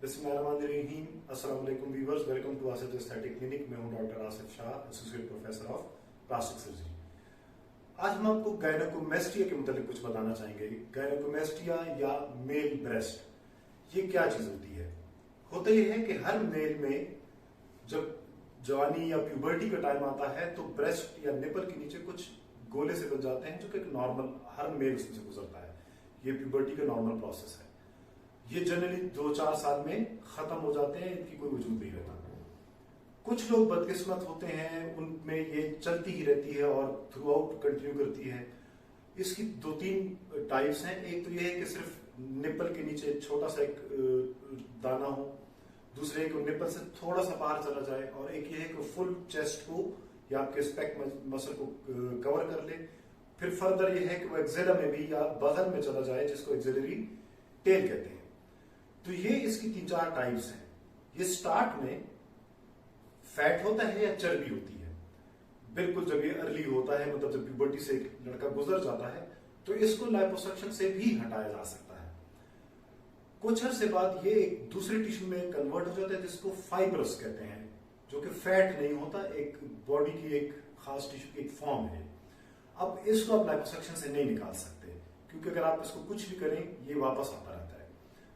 बिस्मिल्लाहिर्रहमानिर्रहीम। अस्सलाम वालेकुम viewers, welcome to Asif aesthetic clinic. मैं हूं doctor Asif Shah, associate professor of plastic surgery. आज हम आपको गायनेकोमेस्टिया के मुताबिक कुछ बताना चाहेंगे। गायनेकोमेस्टिया या मेल ब्रेस्ट, ये क्या चीज होती है? होता यह है कि हर मेल में जब जवानी या प्यूबर्टी का टाइम आता है तो ब्रेस्ट या निपल के नीचे कुछ गोले से बन जाते हैं, जो कि नॉर्मल हर मेल उसमें से गुजरता है। ये प्यूबर्टी का नॉर्मल प्रोसेस है। ये जनरली 2-4 साल में खत्म हो जाते हैं, इनकी कोई वजूद नहीं रहता। कुछ लोग बदकिस्मत होते हैं, उनमें ये चलती ही रहती है और थ्रू आउट कंटिन्यू करती है। इसकी 2-3 टाइप्स हैं। एक तो ये है कि सिर्फ निपल के नीचे छोटा सा एक दाना हो, दूसरे एक निपल से थोड़ा सा बाहर चला जाए, और एक ये है कि फुल चेस्ट को या आपके स्पेक मसल को कवर कर ले। फिर फर्दर ये है कि वो एक्सेला में भी या बगल में चला जाए, जिसको एक्सेलरी टेल कहते हैं। तो ये इसकी 3-4 टाइप्स हैं। ये स्टार्ट में फैट होता है या चर्बी होती है। बिल्कुल जब ये अर्ली होता है, मतलब जब प्यूबर्टी से एक लड़का गुजर जाता है, तो इसको लाइपोसक्शन से भी हटाया जा सकता है। कुछ अरसे बाद ये एक दूसरे टिश्यू में कन्वर्ट हो जाता है, जिसको फाइब्रस कहते हैं, जो कि फैट नहीं होता, एक बॉडी की एक खास टिश्यू की एक फॉर्म है। अब इसको आप लाइपोसक्शन से नहीं निकाल सकते, क्योंकि अगर आप इसको कुछ भी करें ये वापस आता रहता है।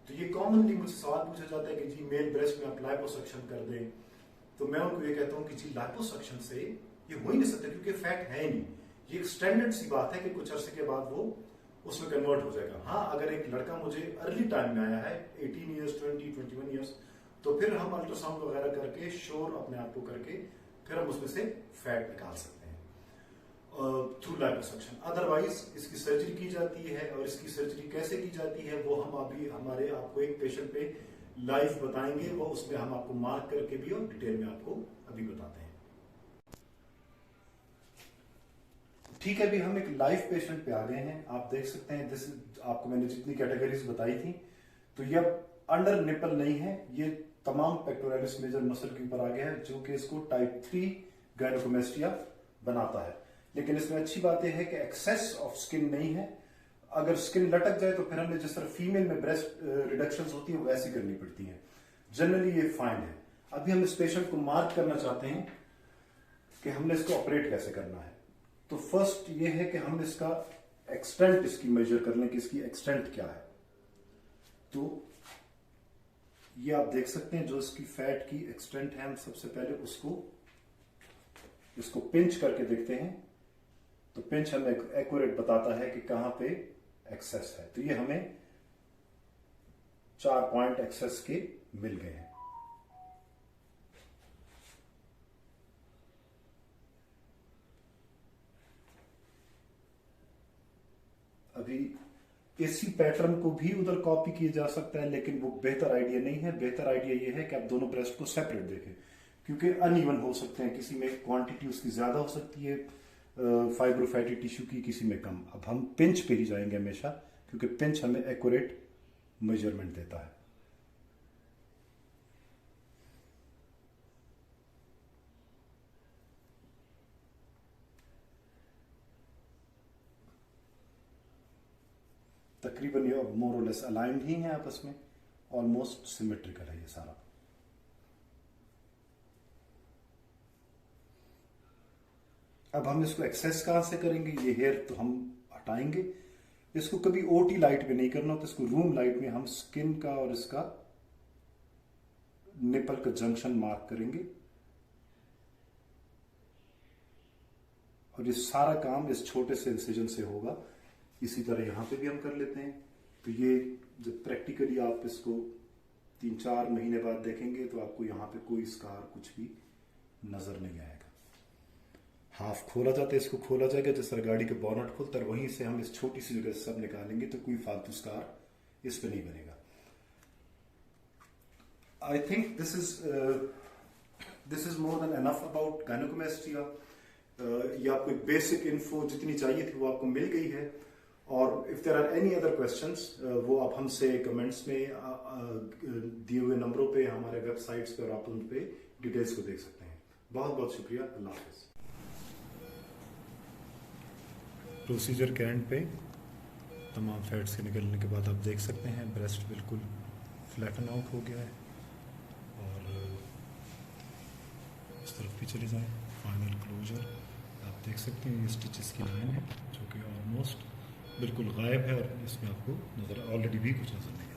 तो ये कॉमनली मुझसे सवाल पूछा जाता है कि जी मेल ब्रेस्ट में आप लाइपोसक्शन कर दें, तो मैं उनको ये कहता हूं कि जी लाइपोसक्शन से ये हो ही नहीं सकता, क्योंकि फैट है ही नहीं। ये एक स्टैंडर्ड सी बात है कि कुछ अरसे के बाद वो उसमें कन्वर्ट हो जाएगा। हाँ, अगर एक लड़का मुझे अर्ली टाइम में आया है 18 ईयर्स 20-21 ईयर्स, तो फिर हम अल्ट्रासाउंड वगैरह करके श्योर अपने आप को करके फिर हम उसमें से फैट निकाल सकते हैं थ्रू लाइपोसक्शन। अदरवाइज इसकी सर्जरी की जाती है, और इसकी सर्जरी कैसे की जाती है वो हम अभी हमारे आपको एक पेशेंट पे लाइव बताएंगे। वो उसमें हम आपको मार्क करके भी और डिटेल में आपको अभी बताते हैं। ठीक है, अभी हम एक लाइव पेशेंट पे आ गए हैं। आप देख सकते हैं, दिस आपको मैंने जितनी कैटेगरीज बताई थी, तो ये अंडर निपल नहीं है, ये तमाम पेक्टोरालिस मेजर मसल के ऊपर आ गया है, जो कि इसको टाइप 3 गायनेकोमेस्टिया बनाता है। लेकिन इसमें अच्छी बात यह है कि एक्सेस ऑफ स्किन नहीं है। अगर स्किन लटक जाए तो फिर हमें जिस तरह फीमेल में ब्रेस्ट रिडक्शन होती है वैसी करनी पड़ती है। जनरली ये फाइन है। अभी हम इस पेशेंट को मार्क करना चाहते हैं कि हमने इसको ऑपरेट कैसे करना है। तो फर्स्ट ये है कि हम इसका एक्सटेंट इसकी मेजर कर लें कि इसकी एक्सटेंट क्या है। तो ये आप देख सकते हैं, जो इसकी फैट की एक्सटेंट है, हम सबसे पहले इसको पिंच करके देखते हैं। तो पिंच हमें एक्यूरेट बताता है कि कहां पे एक्सेस है। तो ये हमें 4 पॉइंट एक्सेस के मिल गए हैं। अभी इसी पैटर्न को भी उधर कॉपी किया जा सकता है, लेकिन वो बेहतर आइडिया नहीं है। बेहतर आइडिया ये है कि आप दोनों ब्रेस्ट को सेपरेट देखें, क्योंकि अनइवन हो सकते हैं। किसी में क्वांटिटी उसकी ज्यादा हो सकती है फाइब्रोफैटी टिश्यू की, किसी में कम। अब हम पिंच पे ही जाएंगे हमेशा, क्योंकि पिंच हमें एक्यूरेट मेजरमेंट देता है। तकरीबन ये मोर और लेस अलाइंड ही है आपस में, ऑलमोस्ट सिमेट्रिकल है ये सारा। अब हम इसको एक्सेस कहां से करेंगे? ये हेयर तो हम हटाएंगे। इसको कभी ओटी लाइट में नहीं करना होता, इसको रूम लाइट में हम स्किन का और इसका निपल का जंक्शन मार्क करेंगे, और ये सारा काम इस छोटे से इंसिजन से होगा। इसी तरह यहां पे भी हम कर लेते हैं। तो ये जब प्रैक्टिकली आप इसको 3-4 महीने बाद देखेंगे तो आपको यहां पे कोई स्कार कुछ भी नजर नहीं आएगा। हाफ खोला जाता है, इसको खोला जाएगा जिस तरह गाड़ी का बॉनेट खुलता है, वहीं से हम इस छोटी सी जगह सब निकालेंगे, तो कोई फालतू स्कार इस पे नहीं बनेगा। I think this is more than enough about gynaecomastia. ये आपको एक बेसिक इन्फो जितनी चाहिए थी वो आपको मिल गई है। और if there are any other questions, वो आप हमसे कमेंट्स में दिए हुए नंबरों पे, हमारे वेबसाइट्स पे, और आप उन पे डिटेल्स को देख सकते हैं। बहुत बहुत शुक्रिया। अल्लाह हाफिज। प्रोसीजर के एंड पे तमाम फैट्स के निकलने के बाद आप देख सकते हैं ब्रेस्ट बिल्कुल फ्लैटन आउट हो गया है। और इस तरफ भी चले जाएं, फाइनल क्लोजर आप देख सकते हैं, ये स्टिचेस की लाइन है जो कि ऑलमोस्ट बिल्कुल गायब है और इसमें आपको नज़र ऑलरेडी भी कुछ नज़र नहीं